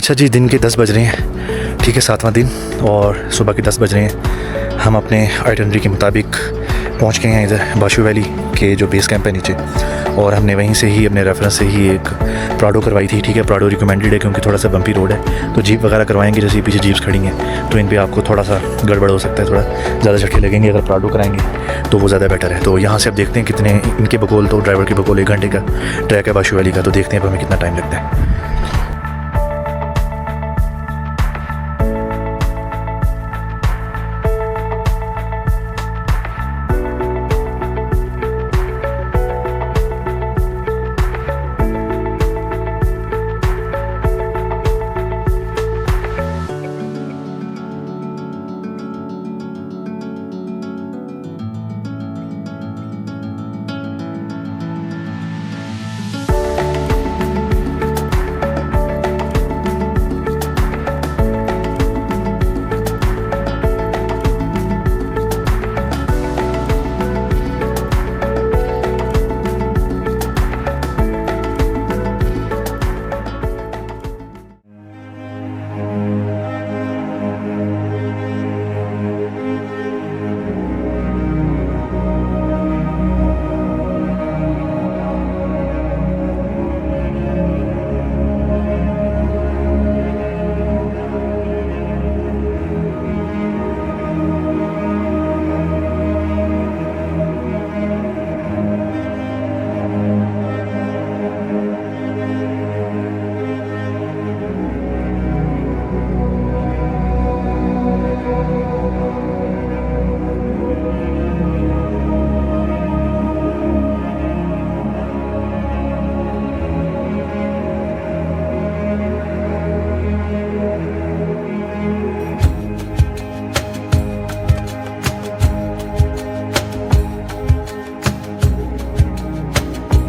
अच्छा जी, दिन के 10 बज रहे हैं, ठीक है, 7वां दिन और सुबह के 10 बज रहे हैं। हम अपने आइटनरी के मुताबिक पहुंच गए हैं इधर बाशू वैली के जो बेस कैंप है नीचे, और हमने वहीं से ही अपने रेफरेंस से ही एक प्राडो करवाई थी। ठीक है, प्राडो रिकमेंडेड है क्योंकि थोड़ा सा बम्पी रोड है, तो जीप वगैरह करवाएंगे। जैसे पीछे जीप्स खड़ी हैं तो इन पे आपको थोड़ा सा गड़बड़ हो सकता है, थोड़ा ज़्यादा झटके लगेंगे। अगर प्राडो कराएंगे तो वो ज़्यादा बेटर है। तो यहाँ से अब देखते हैं कितने इनके बकौल, तो ड्राइवर के बकौल 1 घंटे का ट्रैक है बाशू वैली का, तो देखते हैं अब हमें कितना टाइम लगता है।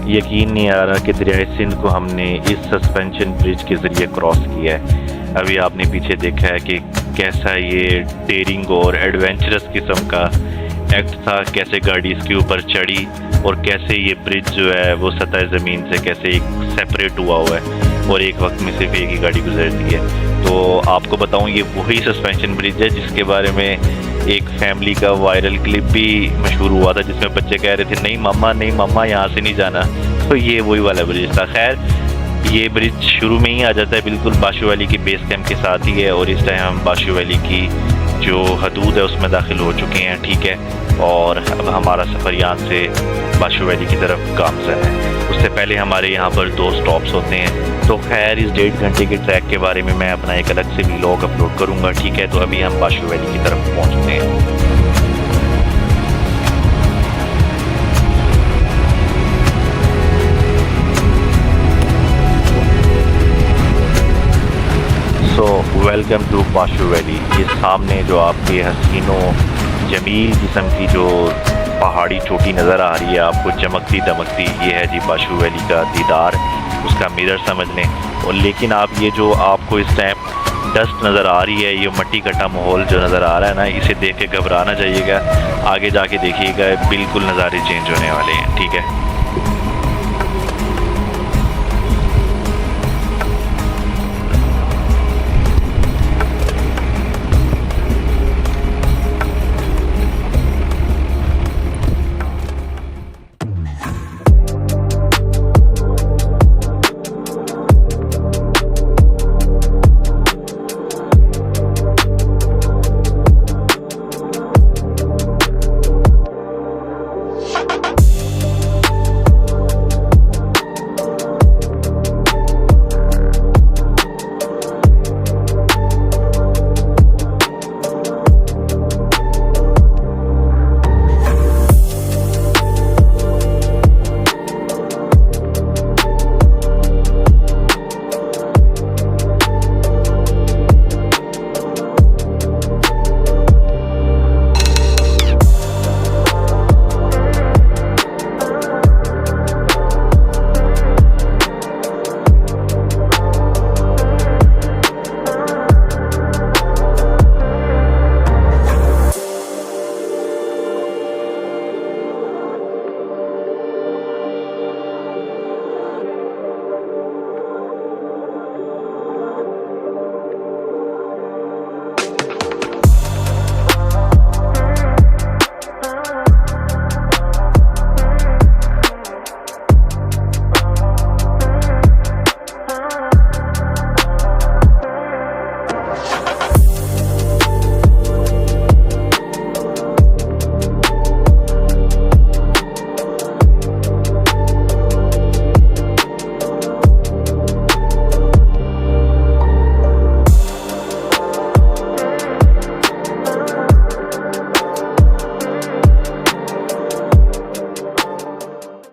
यकीन नहीं आ रहा कि दरियाए सिंध को हमने इस सस्पेंशन ब्रिज के ज़रिए क्रॉस किया है। अभी आपने पीछे देखा है कि कैसा ये डेयरिंग और एडवेंचरस किस्म का एक्ट था, कैसे गाड़ी इसके ऊपर चढ़ी और कैसे ये ब्रिज जो है वो सतह ज़मीन से कैसे एक सेपरेट हुआ हुआ है और एक वक्त में सिर्फ एक ही गाड़ी गुजरती है। तो आपको बताऊं, ये वही सस्पेंशन ब्रिज है जिसके बारे में एक फैमिली का वायरल क्लिप भी मशहूर हुआ था, जिसमें बच्चे कह रहे थे नहीं मामा यहाँ से नहीं जाना। तो ये वही वाला ब्रिज था। खैर, ये ब्रिज शुरू में ही आ जाता है बिल्कुल बाशू वैली के बेस कैंप के साथ ही है, और इस टाइम हम बाशू वैली की जो हदूद है उसमें दाखिल हो चुके हैं। ठीक है, और अब हमारा सफ़र यहाँ से बाशू वैली की तरफ गामजन है। उससे पहले हमारे यहाँ पर 2 स्टॉप्स होते हैं। तो खैर, इस 1.5 घंटे के ट्रैक के बारे में मैं अपना एक अलग से व्लॉग अपलोड करूँगा। ठीक है, तो अभी हम बाशू वैली की तरफ पहुँचते हैं। So welcome to Bashu valley. ये सामने जो आपके हसीनो जमील किस्म की जो पहाड़ी चोटी नज़र आ रही है आपको चमकती दमकती, ये है जी बाशू वैली का दीदार, उसका मिरर समझ लें। और लेकिन आप ये जो आपको इस टाइम डस्ट नज़र आ रही है, ये मट्टी कट्टा माहौल जो नज़र आ रहा है ना, इसे देख के घबराना जाइएगा। आगे जाके देखिएगा बिल्कुल नज़ारे चेंज होने वाले हैं। ठीक है,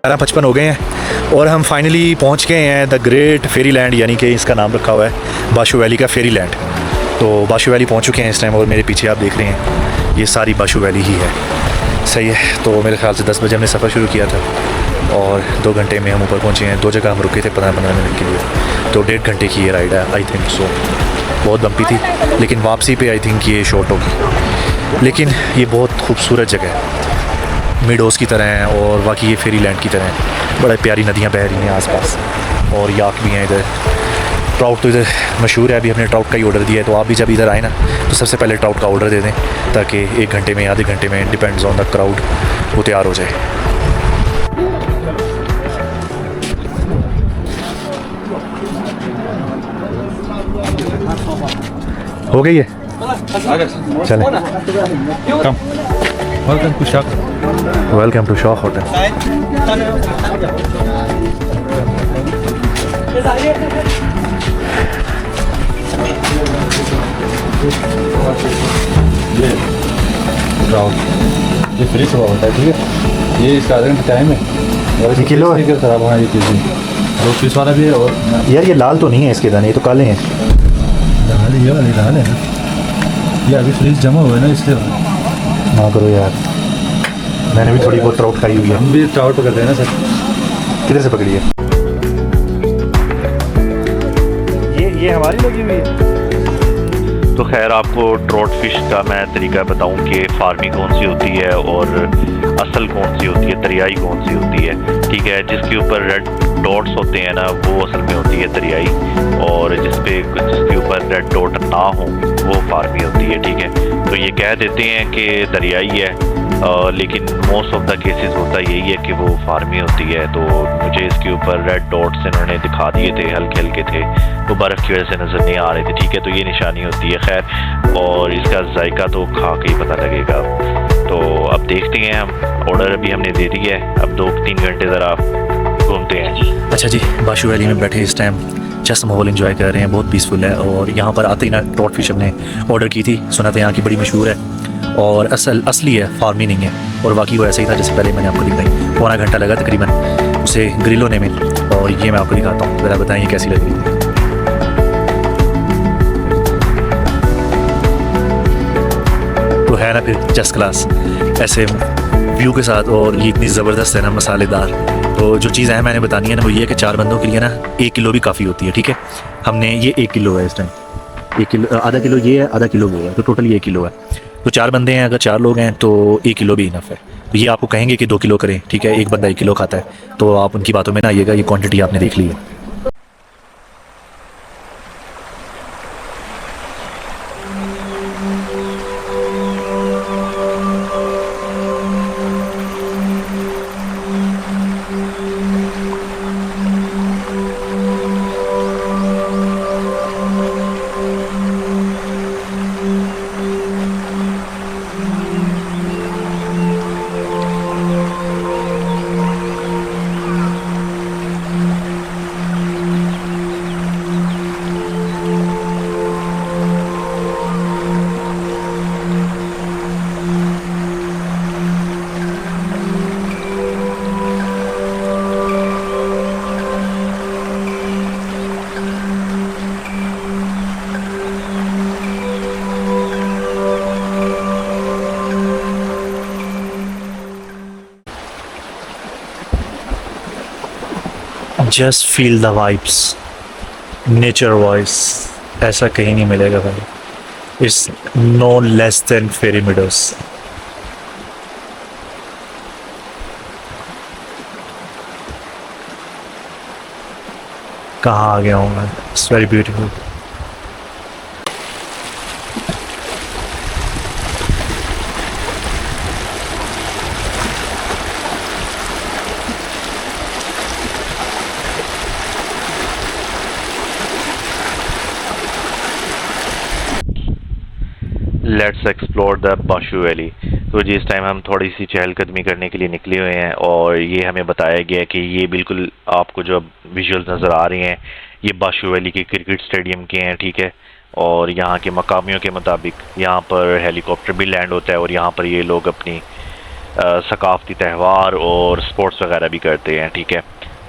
11:55 हो गए हैं और हम फाइनली पहुंच गए हैं द ग्रेट फेरी लैंड, यानी कि इसका नाम रखा हुआ है बाशू वैली का फेरी लैंड। तो बाशू वैली पहुंच चुके हैं इस टाइम और मेरे पीछे आप देख रहे हैं ये सारी बाशू वैली ही है। सही है, तो मेरे ख्याल से 10 बजे हमने सफ़र शुरू किया था और 2 घंटे में हम ऊपर पहुँचे हैं। 2 जगह हम रुके थे 15-15 मिनट के लिए, तो 1.5 घंटे की ये राइड है आई थिंक सो। बहुत बम्पी थी लेकिन वापसी पे आई थिंक ये शॉर्ट होगी। लेकिन ये बहुत खूबसूरत जगह है, मिडोज़ की तरह है और बाकी ये फेरी लैंड की तरह है। बड़ी प्यारी नदियाँ बह रही हैं आसपास और याक भी हैं इधर। ट्राउट तो इधर मशहूर है, अभी हमने ट्राउट का ही ऑर्डर दिया है। तो आप भी जब इधर आए ना तो सबसे पहले ट्राउट का ऑर्डर दे दें ताकि 1 घंटे में आधे घंटे में डिपेंड्स ऑन द क्राउड वो तैयार हो जाए। हो गई है, चलें। Come welcome to Shah, welcome to Shah hotel. ये फ्रेश हुआ होता है, ठीक है। ये इसका आधे घंटे टाइम है और किलो है खराब होना ये चीज़ें 2 पीस वाला भी है। और यार ये लाल तो नहीं है इसके दाने, ये तो काले हैं। दाल ये वाली दाल है ना, ये अभी फ्रीज जमा हुआ है ना इसलिए। ना करो यार, मैंने भी थोड़ी बहुत ट्राउट खाई हुई है। हम भी ट्राउट पकड़ते हैं ना सर। किधर से पकड़ी है? ये हमारी लगी हुई है। तो खैर आपको ट्रॉट फिश का मैं तरीका बताऊं कि फार्मिंग कौन सी होती है और असल कौन सी होती है, दरियाई कौन सी होती है, ठीक है। जिसके ऊपर रेड डॉट्स होते हैं ना वो असल में होती है दरियाई, और जिसके ऊपर रेड डॉट ना हो वो फार्मी होती है, ठीक है। तो ये कह देते हैं कि दरियाई है, लेकिन मोस्ट ऑफ द केसेस होता यही है कि वो फार्मी होती है। तो मुझे इसके ऊपर रेड डॉट्स इन्होंने दिखा दिए थे, हल्के हल्के थे, तो बर्फ़ की वजह से नज़र नहीं आ रहे थे, ठीक है। तो ये निशानी होती है। खैर, और इसका जायका तो खा के ही पता लगेगा। तो अब देखते हैं, हम ऑर्डर अभी हमने दे दिया है, अब 2-3 घंटे ज़रा घूमते हैं। अच्छा जी, बाशू वैली में बैठे इस टाइम जस्ट माहौल एंजॉय कर रहे हैं, बहुत पीसफुल है। और यहाँ पर आते ही ना ट्रॉट फिश हमने ऑर्डर की थी, सुना था यहाँ की बड़ी मशहूर है और असली है, फार्मी नहीं है। और बाकी वो ऐसा ही था जैसे पहले मैंने आपको दिखाई। 1.25 घंटा लगा तकरीबन उसे ग्रिल होने में, और ये मैं आपको दिखाता हूँ, ज़रा बताएं ये कैसी लग रही है। तो है ना फिर जस्ट क्लास ऐसे व्यू के साथ, और ये इतनी ज़बरदस्त है ना, मसालेदार। तो जो चीज़ है मैंने बतानी है ना वो ये है कि 4 बंदों के लिए ना 1 किलो भी काफ़ी होती है, ठीक है। हमने ये 1 किलो है इस टाइम, 1 किलो, आधा किलो ये है, आधा किलो वो है, तो टोटल ये 1 किलो है। तो 4 बंदे हैं, अगर 4 लोग हैं तो 1 किलो भी इनफ है। तो ये आपको कहेंगे कि 2 किलो करें, ठीक है, एक बंदा 1 किलो खाता है, तो आप उनकी बातों में ना आइएगा, ये क्वांटिटी आपने देख ली है। Just feel the vibes, nature voice ऐसा कहीं नहीं मिलेगा भाई। It's no less than Fairy Meadows. कहाँ आ गया हूँ मैं, it's very beautiful. Let's explore the Bashu valley. तो जी इस टाइम हम थोड़ी सी चहलकदमी करने के लिए निकले हुए हैं, और ये हमें बताया गया कि ये बिल्कुल आपको जो विजुअल्स नज़र आ रहे हैं ये बाशू वैली के क्रिकेट स्टेडियम के हैं, ठीक है। और यहाँ के मकामियों के मुताबिक यहाँ पर हेलीकॉप्टर भी लैंड होता है, और यहाँ पर ये लोग अपनी सकाफ़ती त्यौहार और स्पोर्ट्स वगैरह भी करते हैं, ठीक है।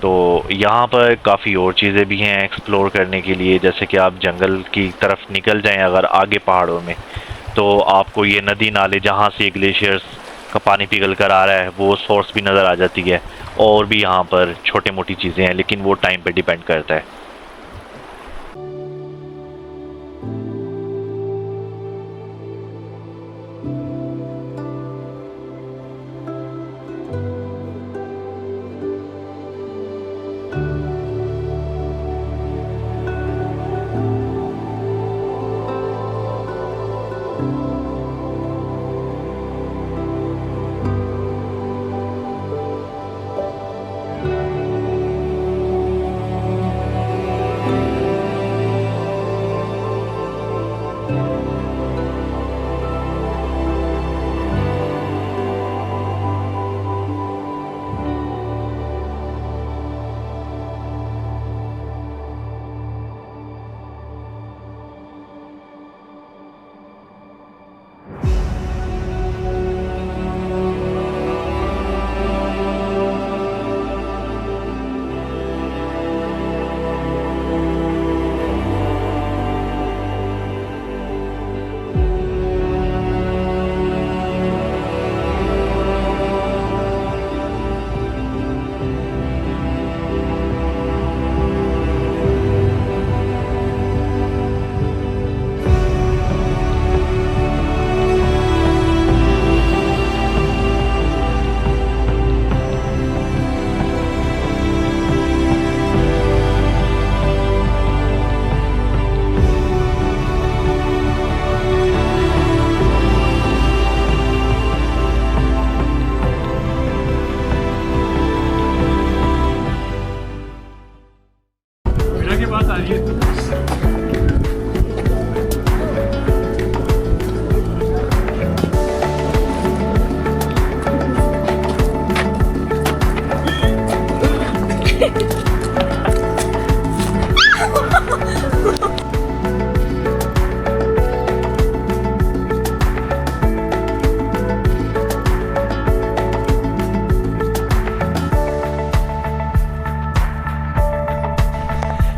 तो यहाँ पर काफ़ी और चीज़ें भी हैं एक्सप्लोर करने के लिए, जैसे कि आप जंगल की तरफ निकल जाएं अगर आगे पहाड़ों में, तो आपको ये नदी नाले जहाँ से ग्लेशियर्स का पानी पिघल कर आ रहा है वो सोर्स भी नज़र आ जाती है। और भी यहाँ पर छोटी मोटी चीज़ें हैं, लेकिन वो टाइम पे डिपेंड करता है।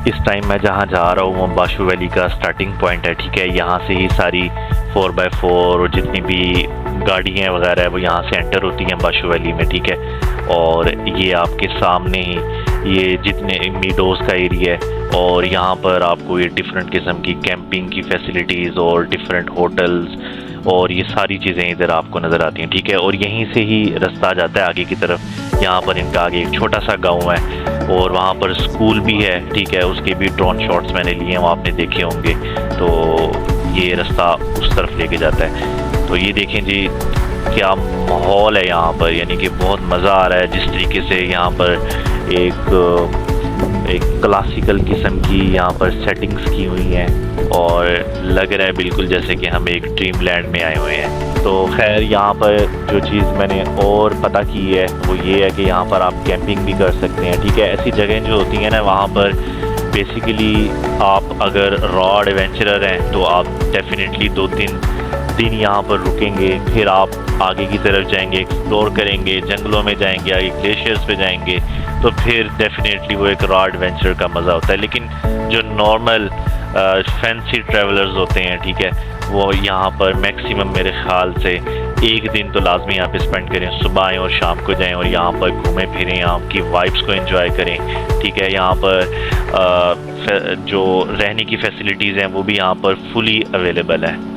इस टाइम मैं जहाँ जा रहा हूँ वो बाशु वैली का स्टार्टिंग पॉइंट है, ठीक है। यहाँ से ही सारी 4x4 और जितनी भी गाड़ियाँ वगैरह है वो यहाँ से एंटर होती हैं बाशु वैली में, ठीक है। और ये आपके सामने ही ये जितने मीडोज़ का एरिया है, और यहाँ पर आपको ये डिफरेंट किस्म की कैंपिंग की फैसिलिटीज़ और डिफरेंट होटल्स और ये सारी चीज़ें इधर आपको नज़र आती हैं, ठीक है। और यहीं से ही रास्ता जाता है आगे की तरफ। यहाँ पर इनका आगे एक छोटा सा गांव है और वहाँ पर स्कूल भी है, ठीक है। उसके भी ड्रोन शॉट्स मैंने लिए हैं, वो आपने देखे होंगे। तो ये रास्ता उस तरफ लेके जाता है। तो ये देखें जी क्या माहौल है यहाँ पर, यानी कि बहुत मज़ा आ रहा है जिस तरीके से यहाँ पर एक क्लासिकल किस्म की यहाँ पर सेटिंग्स की हुई हैं और लग रहा है बिल्कुल जैसे कि हम एक ड्रीम लैंड में आए हुए हैं। तो खैर यहाँ पर जो चीज़ मैंने और पता की है वो ये है कि यहाँ पर आप कैंपिंग भी कर सकते हैं, ठीक है। ऐसी जगह जो होती हैं ना वहाँ पर बेसिकली आप अगर रॉ एडवेंचरर हैं तो आप डेफिनेटली 2-3 दिन यहाँ पर रुकेंगे, फिर आप आगे की तरफ जाएंगे, एक्सप्लोर करेंगे, जंगलों में जाएंगे, आगे ग्लेशियर्स पे जाएंगे, तो फिर डेफिनेटली वो एक रॉ एडवेंचर का मज़ा होता है। लेकिन जो नॉर्मल फैंसी ट्रैवलर्स होते हैं, ठीक है, वो यहाँ पर मैक्सिमम मेरे ख्याल से 1 दिन तो लाजमी यहाँ पे स्पेंड करें, सुबह आएँ और शाम को जाएं और यहाँ पर घूमें फिरें, यहाँ की वाइब्स को एंजॉय करें, ठीक है। यहाँ पर जो रहने की फैसिलिटीज़ हैं वो भी यहाँ पर फुली अवेलेबल है।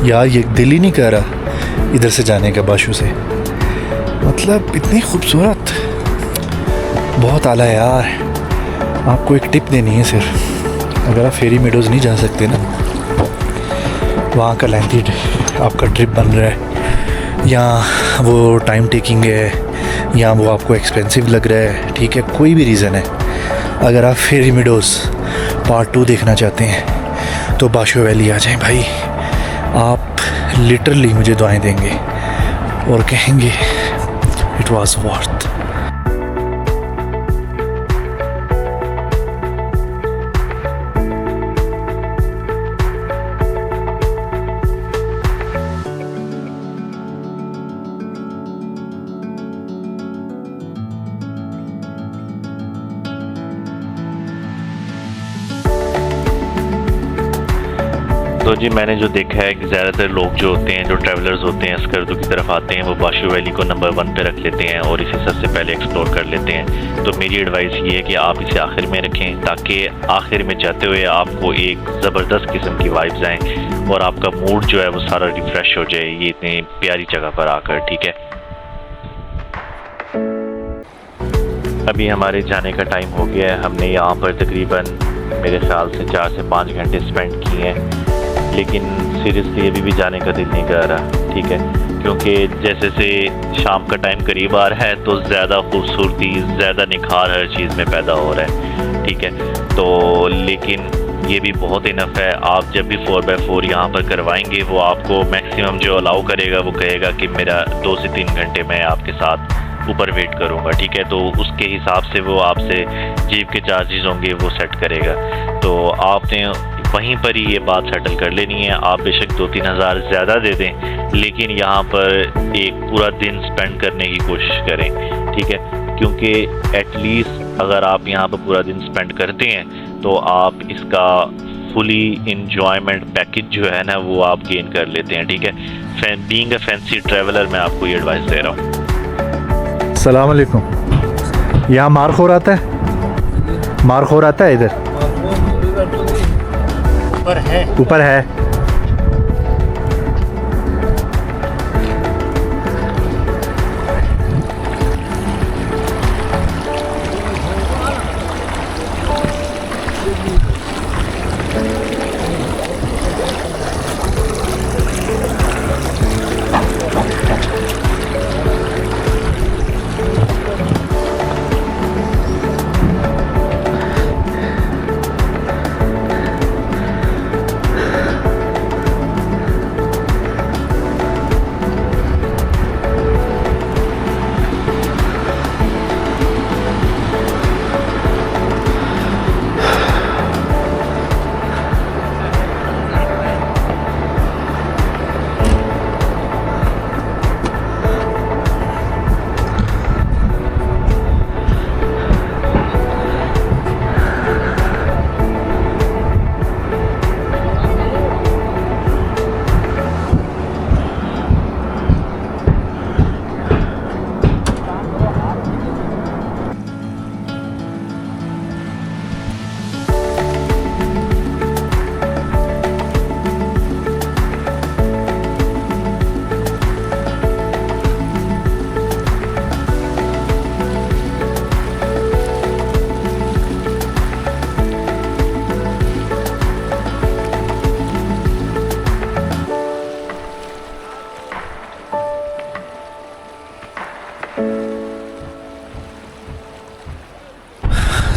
यार ये दिल ही नहीं कर रहा इधर से जाने का बाशु से, मतलब इतनी खूबसूरत, बहुत आला है यार। आपको एक टिप देनी है सिर्फ, अगर आप फेरी मेडोज़ नहीं जा सकते ना, वहाँ का लेंथी आपका ट्रिप बन रहा है या वो टाइम टेकिंग है या वो आपको एक्सपेंसिव लग रहा है, ठीक है, कोई भी रीज़न है, अगर आप फेरी मेडोज़ पार्ट 2 देखना चाहते हैं तो बाशु वैली आ जाएं भाई। आप लिटरली मुझे दुआएं देंगे और कहेंगे इट वाज वर्थ। तो जी मैंने जो देखा है कि ज़्यादातर लोग जो होते हैं, जो ट्रैवलर्स होते हैं स्कर्दू की तरफ आते हैं, वो बाशु वैली को नंबर 1 पे रख लेते हैं और इसे सबसे पहले एक्सप्लोर कर लेते हैं। तो मेरी एडवाइस ये है कि आप इसे आखिर में रखें ताकि आखिर में जाते हुए आपको एक ज़बरदस्त किस्म की वाइब्स आएँ और आपका मूड जो है वो सारा रिफ़्रेश हो जाए ये इतनी प्यारी जगह पर आकर, ठीक है। अभी हमारे जाने का टाइम हो गया है। हमने यहाँ पर तकरीबन मेरे ख्याल से 4 से 5 घंटे स्पेंड किए हैं, लेकिन सीरियसली अभी भी जाने का दिल नहीं कर रहा, ठीक है, क्योंकि जैसे से शाम का टाइम करीब आ रहा है तो ज़्यादा खूबसूरती, ज़्यादा निखार हर चीज़ में पैदा हो रहा है, ठीक है। तो लेकिन ये भी बहुत इनफ है। आप जब भी 4x4 यहाँ पर करवाएंगे वो आपको मैक्सिमम जो अलाउ करेगा वो कहेगा कि मेरा 2 से 3 घंटे मैं आपके साथ ऊपर वेट करूँगा, ठीक है। तो उसके हिसाब से वो आपसे जीप के चार्जेस होंगे वो सेट करेगा। तो आपने वहीं पर ही ये बात सेटल कर लेनी है। आप बेशक 2-3 हज़ार ज़्यादा दे दें, लेकिन यहाँ पर एक पूरा दिन स्पेंड करने की कोशिश करें, ठीक है, क्योंकि एटलीस्ट अगर आप यहाँ पर पूरा दिन स्पेंड करते हैं तो आप इसका फुली इंजॉयमेंट पैकेज जो है ना वो आप गेन कर लेते हैं, ठीक है। बीइंग अ फैंसी ट्रैवलर मैं आपको ये एडवाइस दे रहा हूँ। अस्सलाम वालेकुम। यहाँ मारखोर आता है, मारखोर आता है इधर ऊपर है।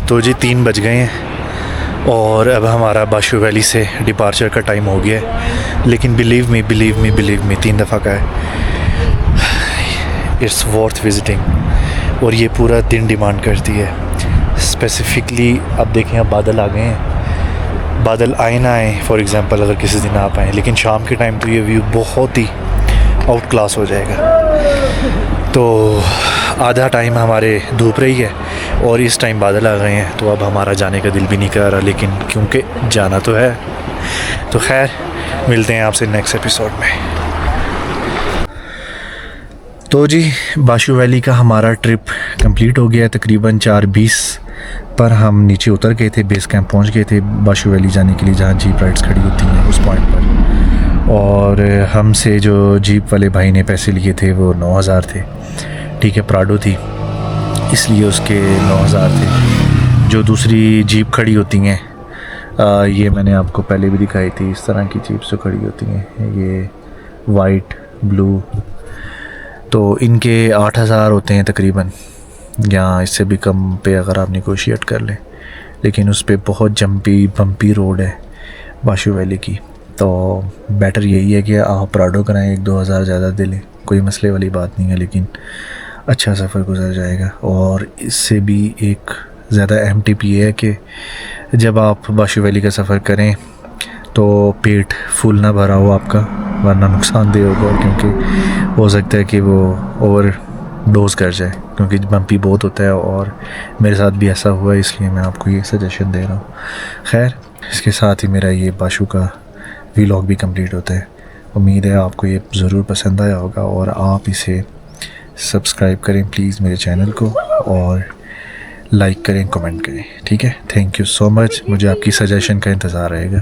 तो जी 3 बज गए हैं और अब हमारा बाशु वैली से डिपार्चर का टाइम हो गया है, लेकिन बिलीव मी 3 दफ़ा का है, इट्स वर्थ विज़िटिंग और ये पूरा दिन डिमांड करती है। स्पेसिफ़िकली अब देखें, अब बादल आ गए हैं, बादल आए ना आए, फॉर एग्ज़ाम्पल अगर किसी दिन आप आएँ, लेकिन शाम के टाइम तो ये व्यू बहुत ही आउट क्लास हो जाएगा। तो आधा टाइम हमारे धूप रही है और इस टाइम बादल आ गए हैं, तो अब हमारा जाने का दिल भी नहीं कर रहा, लेकिन क्योंकि जाना तो है। तो खैर मिलते हैं आपसे नेक्स्ट एपिसोड में। तो जी बाशु वैली का हमारा ट्रिप कंप्लीट हो गया। तकरीबन 4:20 पर हम नीचे उतर गए थे, बेस कैंप पहुंच गए थे बाशु वैली जाने के लिए, जहां जीप राइड्स खड़ी होती हैं उस पॉइंट पर। और हमसे जो जीप वाले भाई ने पैसे लिए थे वो 9,000 थे, ठीक है, प्राडो थी इसलिए उसके 9,000 थे। जो दूसरी जीप खड़ी होती हैं, ये मैंने आपको पहले भी दिखाई थी, इस तरह की जीप्स जो खड़ी होती हैं, ये वाइट ब्लू, तो इनके 8,000 होते हैं तकरीबन, या इससे भी कम पे अगर आप निगोशिएट कर लें। लेकिन उस पर बहुत बम्पी रोड है बाशू वैली की, तो बेटर यही है कि आप प्राडो कराएं, 1-2 हज़ार ज़्यादा दे लें, कोई मसले वाली बात नहीं है, लेकिन अच्छा सफ़र गुजर जाएगा। और इससे भी एक ज़्यादा अहम टिप ये है कि जब आप बाशू वैली का सफ़र करें तो पेट फुल ना भरा हो आपका, वरना नुकसानदेह होगा, क्योंकि हो सकता है कि वो ओवर डोज कर जाए, क्योंकि बम्पी बहुत होता है और मेरे साथ भी ऐसा हुआ है, इसलिए मैं आपको ये सजेशन दे रहा हूँ। खैर, इसके साथ ही मेरा ये बाशू का व्लॉग भी कंप्लीट होता है। उम्मीद है आपको ये ज़रूर पसंद आया होगा और आप इसे सब्सक्राइब करें प्लीज़ मेरे चैनल को, और लाइक करें, कमेंट करें, ठीक है। थैंक यू सो मच, मुझे आपकी सजेशन का इंतज़ार रहेगा।